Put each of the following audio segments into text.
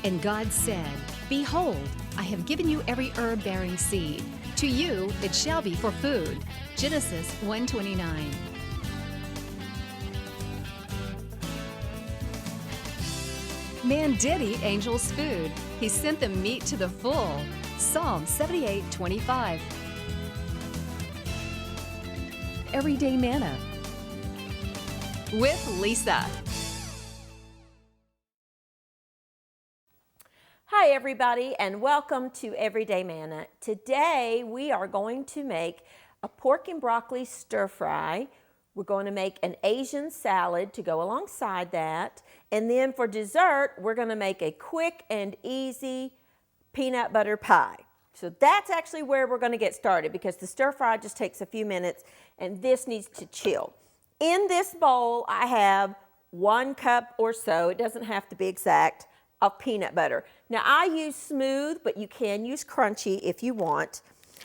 And God said, Behold, I have given you every herb-bearing seed. To you it shall be for food. Genesis 1:29. Man did eat angels' food. He sent them meat to the full. Psalm 78:25. Everyday Manna with Lisa. Hi everybody, and welcome to Everyday Manna. Today we are going to make a pork and broccoli stir fry. We're going to make an Asian salad to go alongside that. And then for dessert, we're going to make a quick and easy peanut butter pie. So that's actually where we're going to get started, because the stir fry just takes a few minutes and this needs to chill. In this bowl, I have 1 cup or so, it doesn't have to be exact, of peanut butter. Now I use smooth, but you can use crunchy if you want.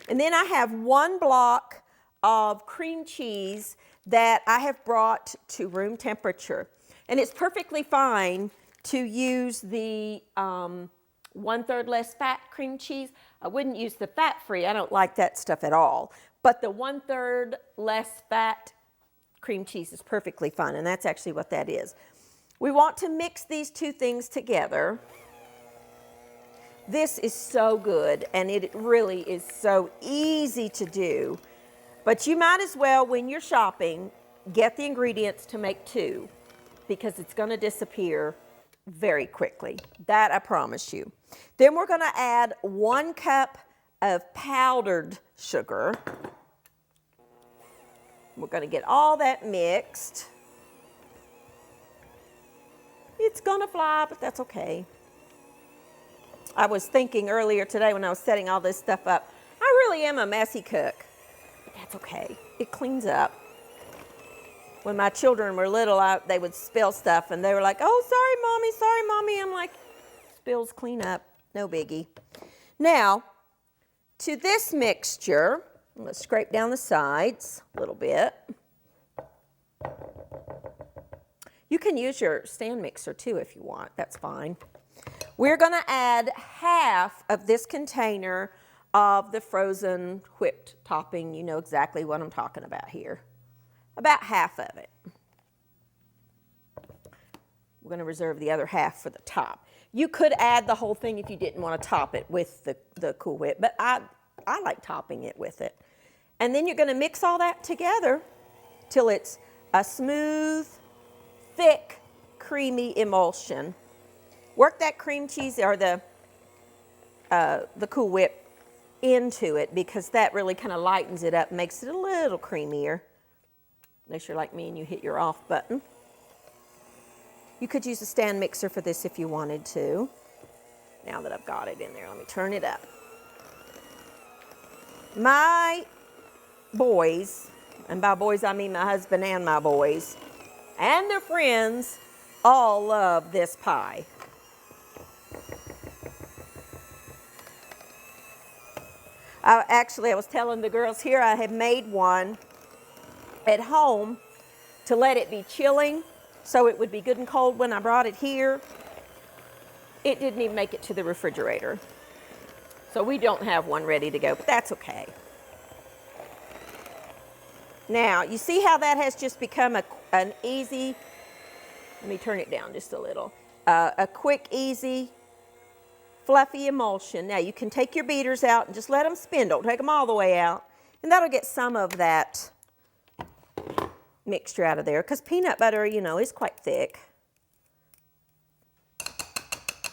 And then I have 1 block of cream cheese that I have brought to room temperature. And it's perfectly fine to use the 1/3 less fat cream cheese. I wouldn't use the fat-free, I don't like that stuff at all. But the 1/3 less fat cream cheese is perfectly fine, and that's actually what that is. We want to mix these two things together. This is so good, and it really is so easy to do. But you might as well, when you're shopping, get the ingredients to make 2, because it's going to disappear very quickly. That I promise you. Then we're going to add 1 cup of powdered sugar. We're going to get all that mixed. It's going to fly, but that's okay. I was thinking earlier today when I was setting all this stuff up, I really am a messy cook. But that's okay. It cleans up. When my children were little, they would spill stuff, and they were like, oh, sorry, Mommy. I'm like, spills clean up, no biggie. Now, to this mixture, I'm going to scrape down the sides a little bit. You can use your stand mixer too if you want, that's fine. We're going to add half of this container of the frozen whipped topping. You know exactly what I'm talking about here. About half of it. We're going to reserve the other half for the top. You could add the whole thing if you didn't want to top it with the Cool Whip, but I like topping it with it. And then you're going to mix all that together till it's a smooth, thick, creamy emulsion. Work that cream cheese or the Cool Whip into it, because that really kind of lightens it up, makes it a little creamier. Unless you're like me and you hit your off button. You could use a stand mixer for this if you wanted to. Now that I've got it in there, let me turn it up. My boys, and by boys I mean my husband and my boys, and their friends, all love this pie. I was telling the girls here, I have made one at home to let it be chilling, so it would be good and cold when I brought it here. It didn't even make it to the refrigerator. So we don't have one ready to go, but that's okay. Now, you see how that has just become an easy, let me turn it down just a little, a quick, easy, fluffy emulsion. Now, you can take your beaters out and just let them spin. Don't take them all the way out. And that'll get some of that mixture out of there, because peanut butter, you know, is quite thick.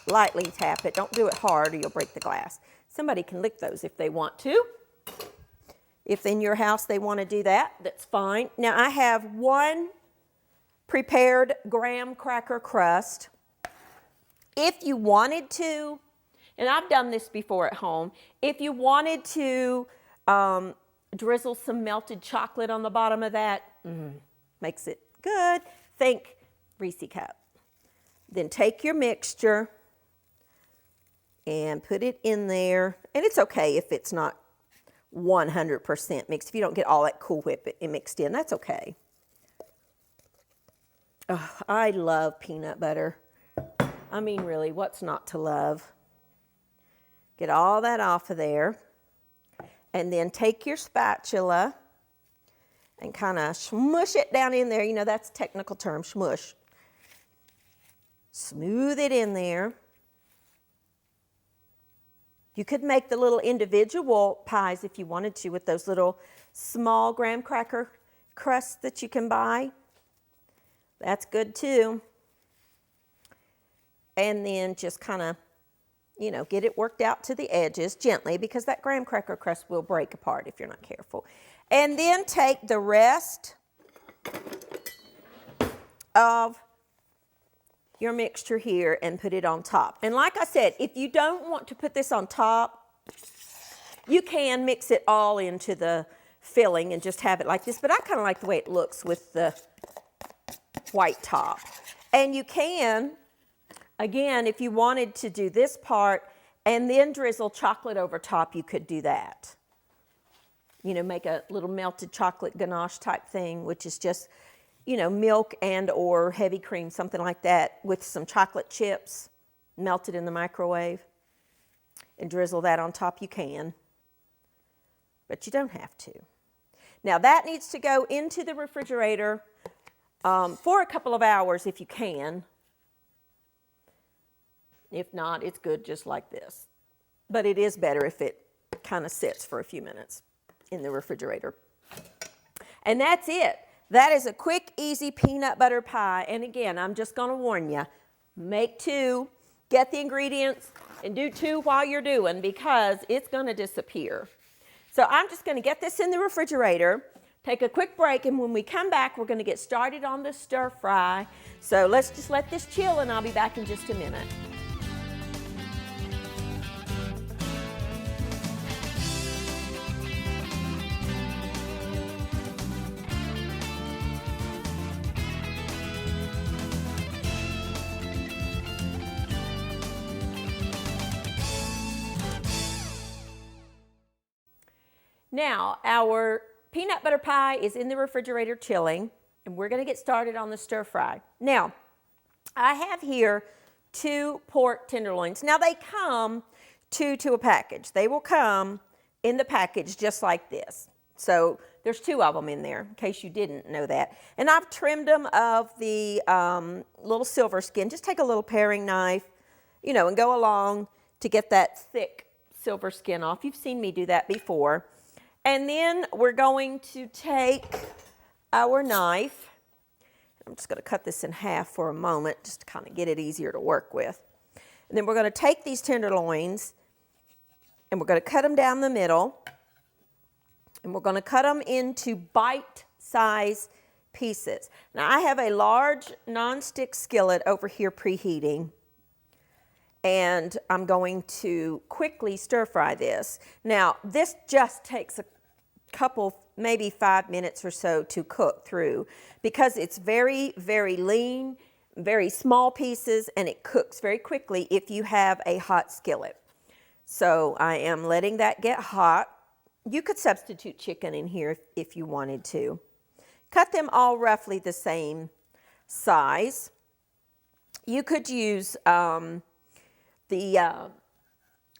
Lightly tap it. Don't do it hard or you'll break the glass. Somebody can lick those if they want to. If in your house they want to do that, that's fine. Now I have 1 prepared graham cracker crust. If you wanted to, and I've done this before at home, if you wanted to drizzle some melted chocolate on the bottom of that, makes it good. Think Reese cup. Then take your mixture and put it in there. And it's okay if it's not 100% mixed. If you don't get all that Cool Whip mixed in, that's okay. Oh, I love peanut butter. I mean, really, what's not to love? Get all that off of there. And then take your spatula and kind of smush it down in there. You know, that's a technical term, smush. Smooth it in there. You could make the little individual pies if you wanted to with those little small graham cracker crusts that you can buy. That's good too. And then just kind of, you know, get it worked out to the edges gently, because that graham cracker crust will break apart if you're not careful. And then take the rest of your mixture here and put it on top. And like I said, if you don't want to put this on top, you can mix it all into the filling and just have it like this. But I kind of like the way it looks with the white top. And you can, again, if you wanted to do this part and then drizzle chocolate over top, you could do that. You know, make a little melted chocolate ganache type thing, which is just, you know, milk and or heavy cream, something like that, with some chocolate chips melted in the microwave, and drizzle that on top. You can, but you don't have to. Now that needs to go into the refrigerator for a couple of hours if you can. If not, it's good just like this. But it is better if it kind of sits for a few minutes in the refrigerator. And that's it. That is a quick, easy peanut butter pie. And again, I'm just going to warn you, make 2, get the ingredients, and do 2 while you're doing, because it's going to disappear. So I'm just going to get this in the refrigerator, take a quick break, and when we come back, we're going to get started on the stir fry. So let's just let this chill, and I'll be back in just a minute. Now, our peanut butter pie is in the refrigerator chilling, and we're going to get started on the stir fry. Now, I have here 2 pork tenderloins. Now, they come 2 to a package. They will come in the package just like this. So there's 2 of them in there, in case you didn't know that. And I've trimmed them of the little silver skin. Just take a little paring knife, you know, and go along to get that thick silver skin off. You've seen me do that before. And then we're going to take our knife. I'm just going to cut this in half for a moment just to kind of get it easier to work with. And then we're going to take these tenderloins and we're going to cut them down the middle. And we're going to cut them into bite-size pieces. Now I have a large nonstick skillet over here preheating. And I'm going to quickly stir fry this. Now, this just takes a couple, maybe 5 minutes or so to cook through, because it's very, very lean, very small pieces, and it cooks very quickly if you have a hot skillet. So I am letting that get hot. You could substitute chicken in here if you wanted to. Cut them all roughly the same size. You could use the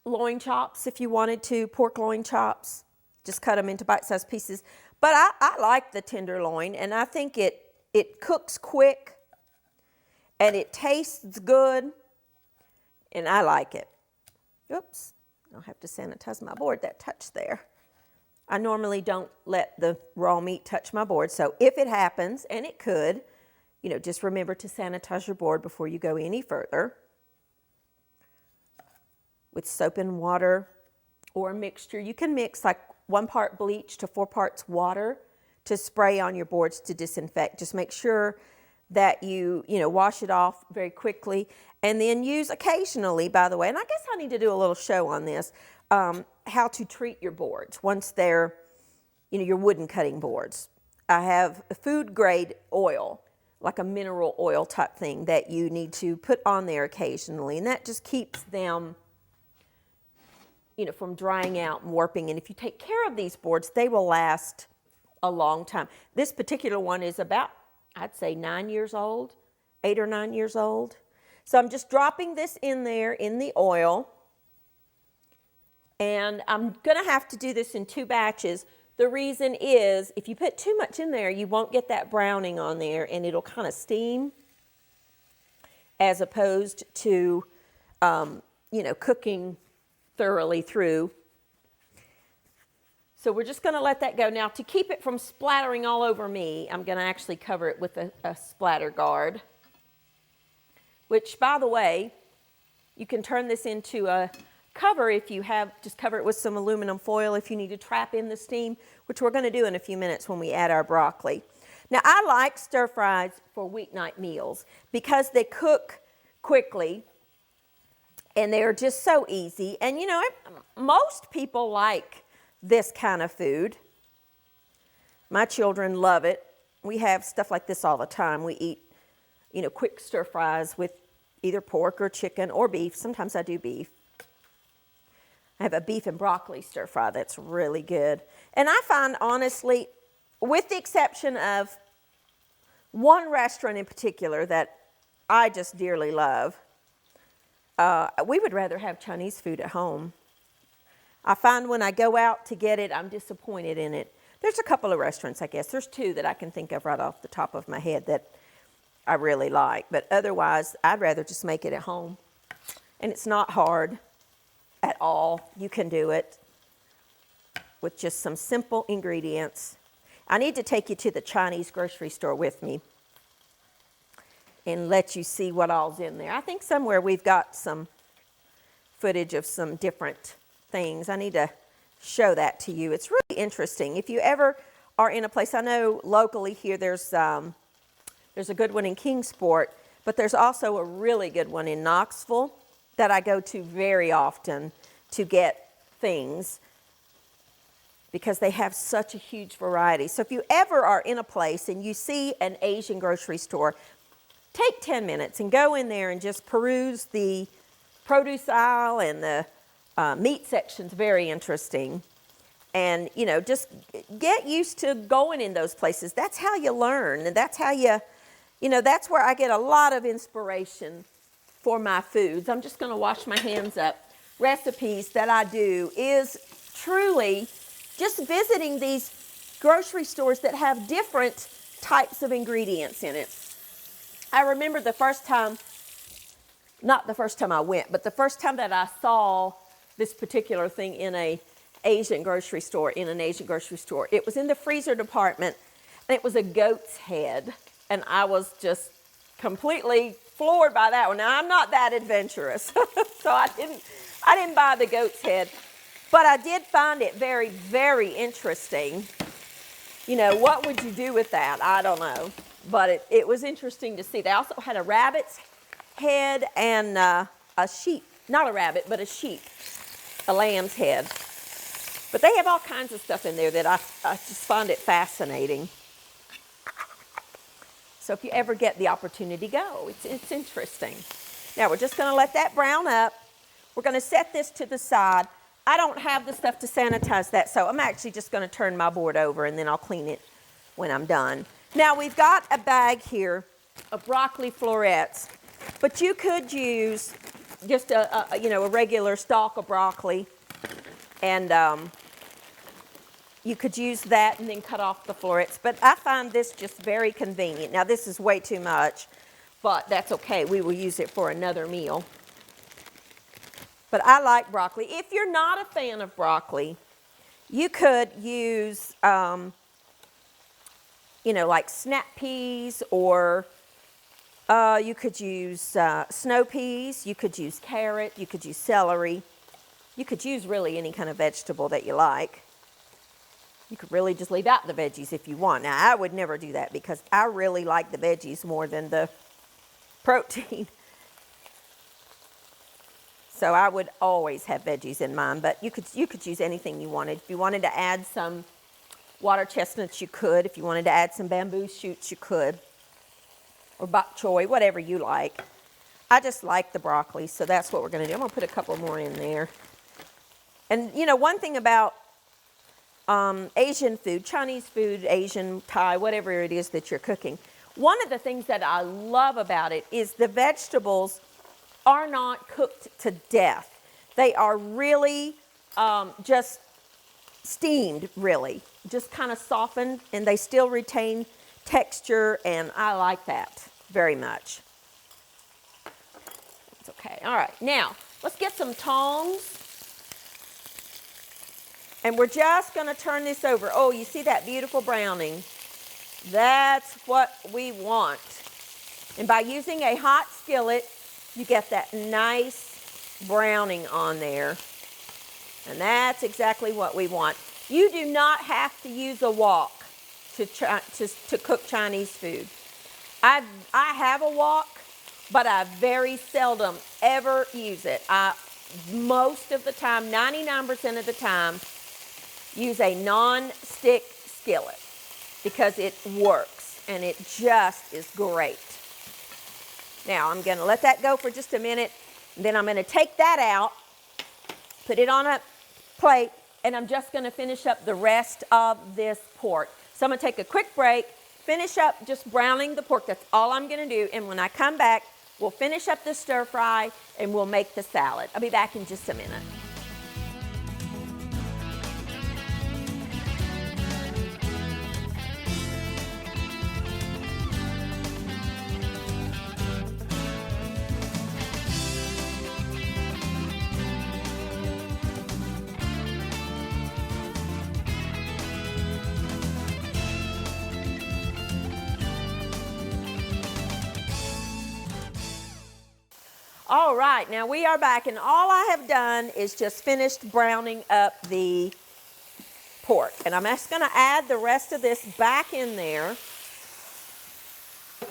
loin chops if you wanted to, pork loin chops. Just cut them into bite-sized pieces. But I like the tenderloin, and I think it cooks quick, and it tastes good, and I like it. Oops, I'll have to sanitize my board, that touch there. I normally don't let the raw meat touch my board, so if it happens, and it could, you know, just remember to sanitize your board before you go any further. With soap and water or a mixture. You can mix like 1 part bleach to 4 parts water to spray on your boards to disinfect. Just make sure that you wash it off very quickly, and then use occasionally, by the way, and I guess I need to do a little show on this, how to treat your boards once they're, your wooden cutting boards. I have a food grade oil, like a mineral oil type thing that you need to put on there occasionally, and that just keeps them from drying out and warping. And if you take care of these boards, they will last a long time. This particular one is about, I'd say 9 years old, 8 or 9 years old. So I'm just dropping this in there in the oil. And I'm going to have to do this in 2 batches. The reason is if you put too much in there, you won't get that browning on there, and it'll kind of steam as opposed to, cooking thoroughly through. So we're just going to let that go. Now, to keep it from splattering all over me, I'm going to actually cover it with a splatter guard, which, by the way, you can turn this into a cover if you have, just cover it with some aluminum foil if you need to trap in the steam, which we're going to do in a few minutes when we add our broccoli. Now, I like stir fries for weeknight meals because they cook quickly and they're just so easy. And most people like this kind of food. My children love it. We have stuff like this all the time. We eat, quick stir fries with either pork or chicken or beef. Sometimes I do beef. I have a beef and broccoli stir fry that's really good. And I find, honestly, with the exception of one restaurant in particular that I just dearly love, we would rather have Chinese food at home. I find when I go out to get it, I'm disappointed in it. There's a couple of restaurants, I guess. There's 2 that I can think of right off the top of my head that I really like. But otherwise, I'd rather just make it at home. And it's not hard at all. You can do it with just some simple ingredients. I need to take you to the Chinese grocery store with me and let you see what all's in there. I think somewhere we've got some footage of some different things. I need to show that to you. It's really interesting. If you ever are in a place, I know locally here there's a good one in Kingsport, but there's also a really good one in Knoxville that I go to very often to get things because they have such a huge variety. So if you ever are in a place and you see an Asian grocery store, take 10 minutes and go in there and just peruse the produce aisle, and the meat section's very interesting. And, just get used to going in those places. That's how you learn, and that's how that's where I get a lot of inspiration for my foods. I'm just going to wash my hands up. Recipes that I do is truly just visiting these grocery stores that have different types of ingredients in it. I remember the first time, not the first time I went, but the first time that I saw this particular thing in an Asian grocery store, it was in the freezer department, and it was a goat's head. And I was just completely floored by that one. Now, I'm not that adventurous, so I didn't buy the goat's head. But I did find it very, very interesting. What would you do with that? I don't know. But it was interesting to see. They also had a rabbit's head and a sheep. Not a rabbit, but a sheep. A lamb's head. But they have all kinds of stuff in there that I just find it fascinating. So if you ever get the opportunity, go. It's interesting. Now we're just going to let that brown up. We're going to set this to the side. I don't have the stuff to sanitize that, so I'm actually just going to turn my board over and then I'll clean it when I'm done. Now we've got a bag here of broccoli florets, but you could use just a regular stalk of broccoli, and you could use that and then cut off the florets. But I find this just very convenient. Now this is way too much, but that's okay. We will use it for another meal. But I like broccoli. If you're not a fan of broccoli, you could use, like snap peas, or you could use snow peas. You could use carrot. You could use celery. You could use really any kind of vegetable that you like. You could really just leave out the veggies if you want. Now, I would never do that because I really like the veggies more than the protein. So I would always have veggies in mine, but you could use anything you wanted. If you wanted to add some water chestnuts, you could. If you wanted to add some bamboo shoots, you could. Or bok choy, whatever you like. I just like the broccoli, so that's what we're going to do. I'm going to put a couple more in there. And, one thing about Asian food, Chinese food, Asian, Thai, whatever it is that you're cooking, one of the things that I love about it is the vegetables are not cooked to death. They are really just steamed, really. Just kind of softened, and they still retain texture, and I like that very much. It's okay. All right, now let's get some tongs. And we're just going to turn this over. Oh, you see that beautiful browning? That's what we want. And by using a hot skillet, you get that nice browning on there. And that's exactly what we want. You do not have to use a wok to cook Chinese food. I have a wok, but I very seldom ever use it. Most of the time, 99% of the time, use a non-stick skillet because it works and it just is great. Now I'm going to let that go for just a minute, and then I'm going to take that out, put it on a plate, and I'm just going to finish up the rest of this pork. So I'm going to take a quick break, finish up just browning the pork. That's all I'm going to do, and when I come back, we'll finish up the stir fry and we'll make the salad. I'll be back in just a minute. All right, now we are back, and all I have done is just finished browning up the pork. And I'm just going to add the rest of this back in there,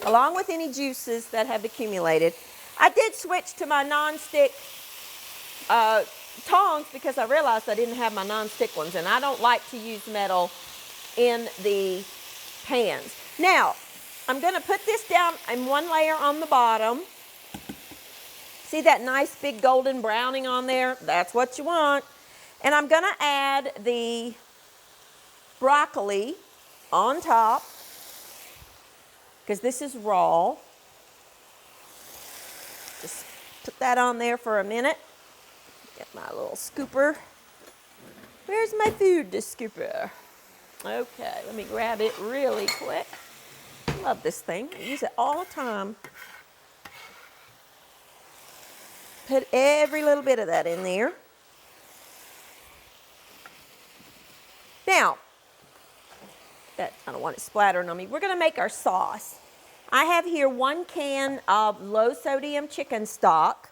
along with any juices that have accumulated. I did switch to my non-stick tongs because I realized I didn't have my non-stick ones, and I don't like to use metal in the pans. Now, I'm going to put this down in one layer on the bottom. See that nice big golden browning on there? That's what you want. And I'm going to add the broccoli on top because this is raw. Just put that on there for a minute. Get my little scooper. Where's my food scooper? Okay, let me grab it really quick. I love this thing. I use it all the time. Put every little bit of that in there. Now, I don't want it splattering on me. We're going to make our sauce. I have here 1 can of low sodium chicken stock.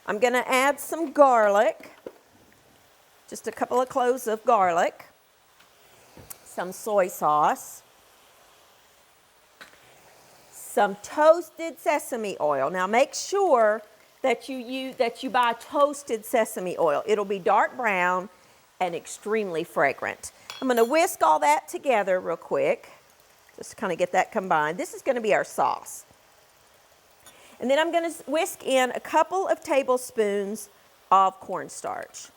I'm going to add some garlic, just a couple of cloves of garlic, some soy sauce, some toasted sesame oil. Now make sure that you buy toasted sesame oil. It'll be dark brown and extremely fragrant. I'm going to whisk all that together real quick, just to kind of get that combined. This is going to be our sauce. And then I'm going to whisk in a couple of tablespoons of cornstarch.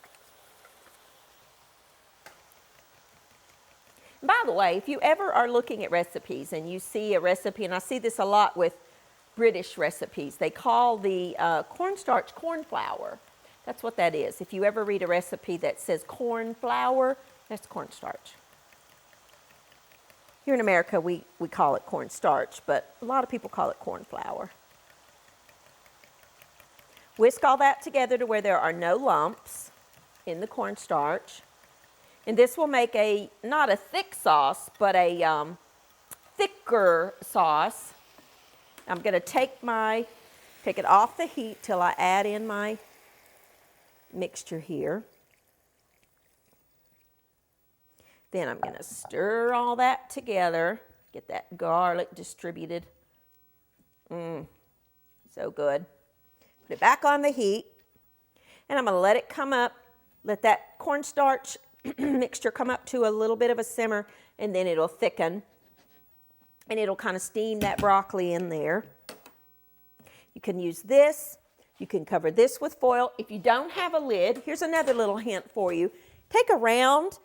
By the way, if you ever are looking at recipes and you see a recipe, and I see this a lot with British recipes, they call the cornstarch corn flour. That's what that is. If you ever read a recipe that says corn flour, that's cornstarch. Here in America, we call it cornstarch, but a lot of people call it corn flour. Whisk all that together to where there are no lumps in the cornstarch. And this will make not a thick sauce, but a thicker sauce. I'm going to take it off the heat till I add in my mixture here. Then I'm going to stir all that together, get that garlic distributed. So good. Put it back on the heat, and I'm going to let it come up, let that cornstarch mixture come up to a little bit of a simmer, and then it'll thicken. And it'll kind of steam that broccoli in there. You can use this. You can cover this with foil. If you don't have a lid, here's another little hint for you. Take a round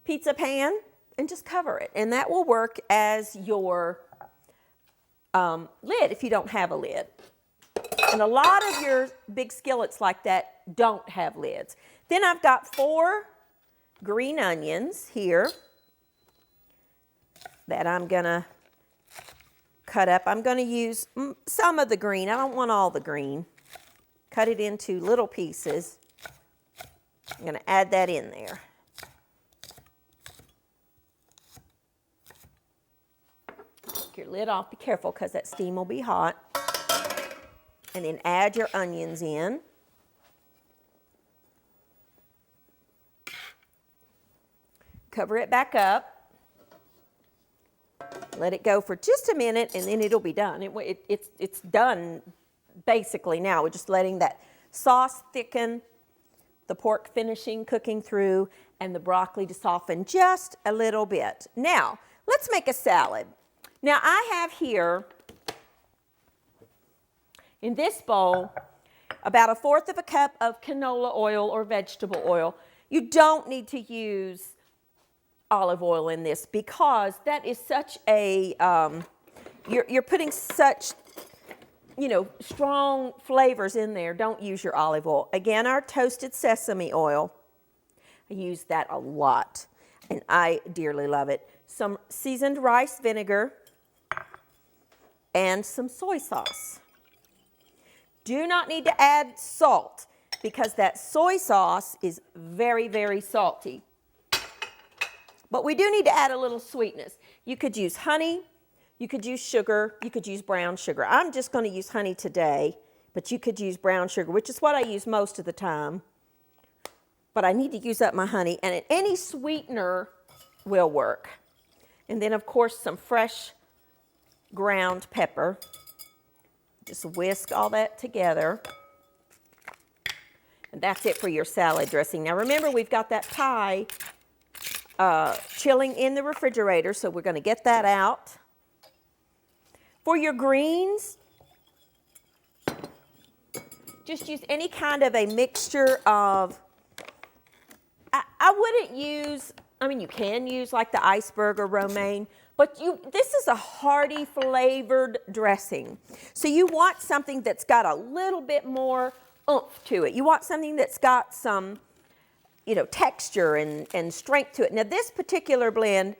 pizza pan and just cover it. And that will work as your lid if you don't have a lid. And a lot of your big skillets like that don't have lids. Then I've got 4 green onions here that I'm gonna cut up. I'm gonna use some of the green. I don't want all the green. Cut it into little pieces. I'm gonna add that in there. Take your lid off, be careful because that steam will be hot. And then add your onions in. Cover it back up. Let it go for just a minute and then it'll be done. It's done basically now. We're just letting that sauce thicken, the pork finishing cooking through, and the broccoli to soften just a little bit. Now, let's make a salad. Now, I have here in this bowl about 1/4 of a cup of canola oil or vegetable oil. You don't need to use olive oil in this because that is such a, you're putting such, strong flavors in there. Don't use your olive oil. Again, our toasted sesame oil. I use that a lot and I dearly love it. Some seasoned rice vinegar and some soy sauce. Do not need to add salt because that soy sauce is very, very salty. But we do need to add a little sweetness. You could use honey, you could use sugar, you could use brown sugar. I'm just going to use honey today, but you could use brown sugar, which is what I use most of the time. But I need to use up my honey, and any sweetener will work. And then, of course, some fresh ground pepper. Just whisk all that together. And that's it for your salad dressing. Now, remember, we've got that pie chilling in the refrigerator, so we're going to get that out. For your greens, just use any kind of a mixture of, I wouldn't use, you can use like the iceberg or romaine, but this is a hearty flavored dressing. So you want something that's got a little bit more oomph to it. You want something that's got some texture and strength to it. Now, this particular blend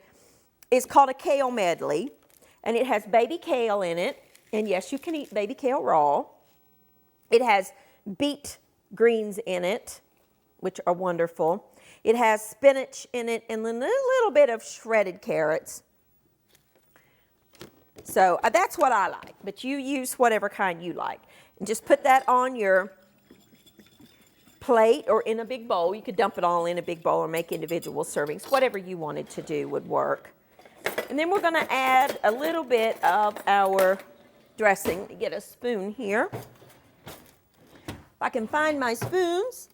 is called a kale medley, and it has baby kale in it. And yes, you can eat baby kale raw. It has beet greens in it, which are wonderful. It has spinach in it and then a little bit of shredded carrots. So that's what I like, but you use whatever kind you like. And just put that on your plate or in a big bowl. You could dump it all in a big bowl or make individual servings. Whatever you wanted to do would work. And then we're going to add a little bit of our dressing. Get a spoon here. If I can find my spoons,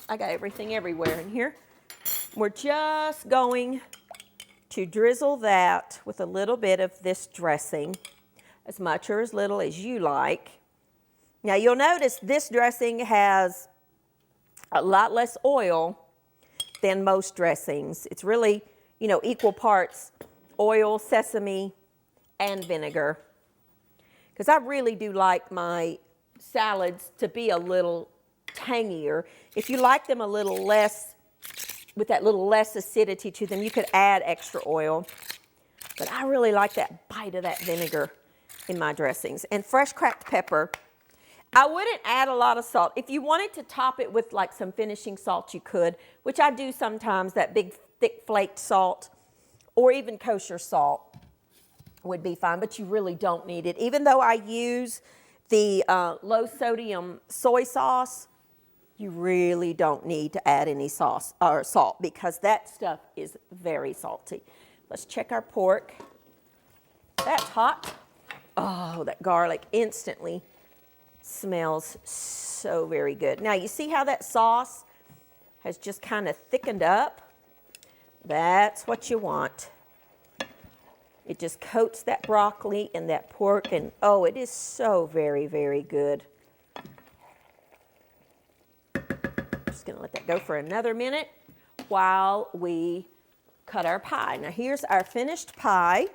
I got everything everywhere in here. We're just going to drizzle that with a little bit of this dressing, as much or as little as you like. Now, you'll notice this dressing has a lot less oil than most dressings. It's really, equal parts oil, sesame, and vinegar. Because I really do like my salads to be a little tangier. If you like them a little less, with that little less acidity to them, you could add extra oil. But I really like that bite of that vinegar in my dressings. And fresh cracked pepper. I wouldn't add a lot of salt. If you wanted to top it with like some finishing salt, you could, which I do sometimes, that big thick flaked salt, or even kosher salt would be fine, but you really don't need it. Even though I use the low sodium soy sauce, you really don't need to add any sauce or salt because that stuff is very salty. Let's check our pork. That's hot. Oh, that garlic instantly smells so very good. Now, you see how that sauce has just kind of thickened up? That's what you want. It just coats that broccoli and that pork, and oh, it is so very, very good. Just going to let that go for another minute while we cut our pie. Now, here's our finished pie.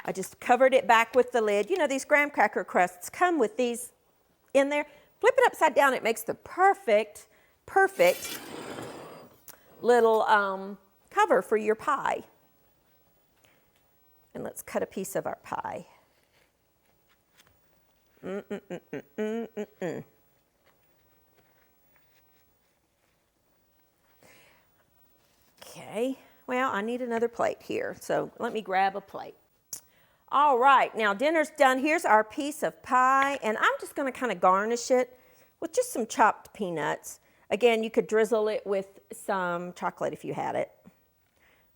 I just covered it back with the lid. These graham cracker crusts come with these in there. Flip it upside down. It makes the perfect little cover for your pie. And let's cut a piece of our pie. Okay, well, I need another plate here, so let me grab a plate. All right, now dinner's done. Here's our piece of pie, and I'm just going to kind of garnish it with just some chopped peanuts. Again, you could drizzle it with some chocolate if you had it,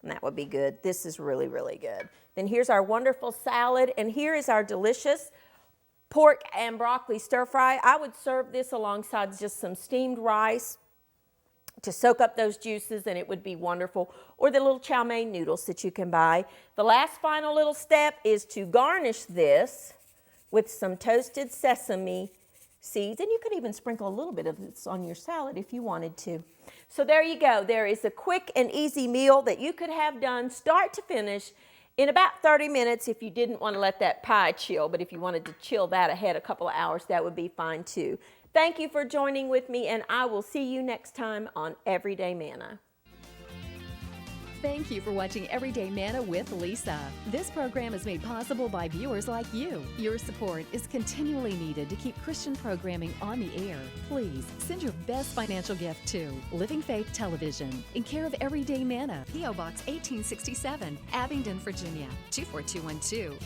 and that would be good. This is really, really good. Then here's our wonderful salad, and here is our delicious pork and broccoli stir fry. I would serve this alongside just some steamed rice to soak up those juices, and it would be wonderful. Or the little chow mein noodles that you can buy. The last final little step is to garnish this with some toasted sesame seeds, and you could even sprinkle a little bit of this on your salad if you wanted to. So there you go. There is a quick and easy meal that you could have done start to finish in about 30 minutes if you didn't want to let that pie chill, but if you wanted to chill that ahead a couple of hours, that would be fine too. Thank you for joining with me, and I will see you next time on Everyday Manna. Thank you for watching Everyday Manna with Lisa. This program is made possible by viewers like you. Your support is continually needed to keep Christian programming on the air. Please send your best financial gift to Living Faith Television in care of Everyday Manna, P.O. Box 1867, Abingdon, Virginia 24212.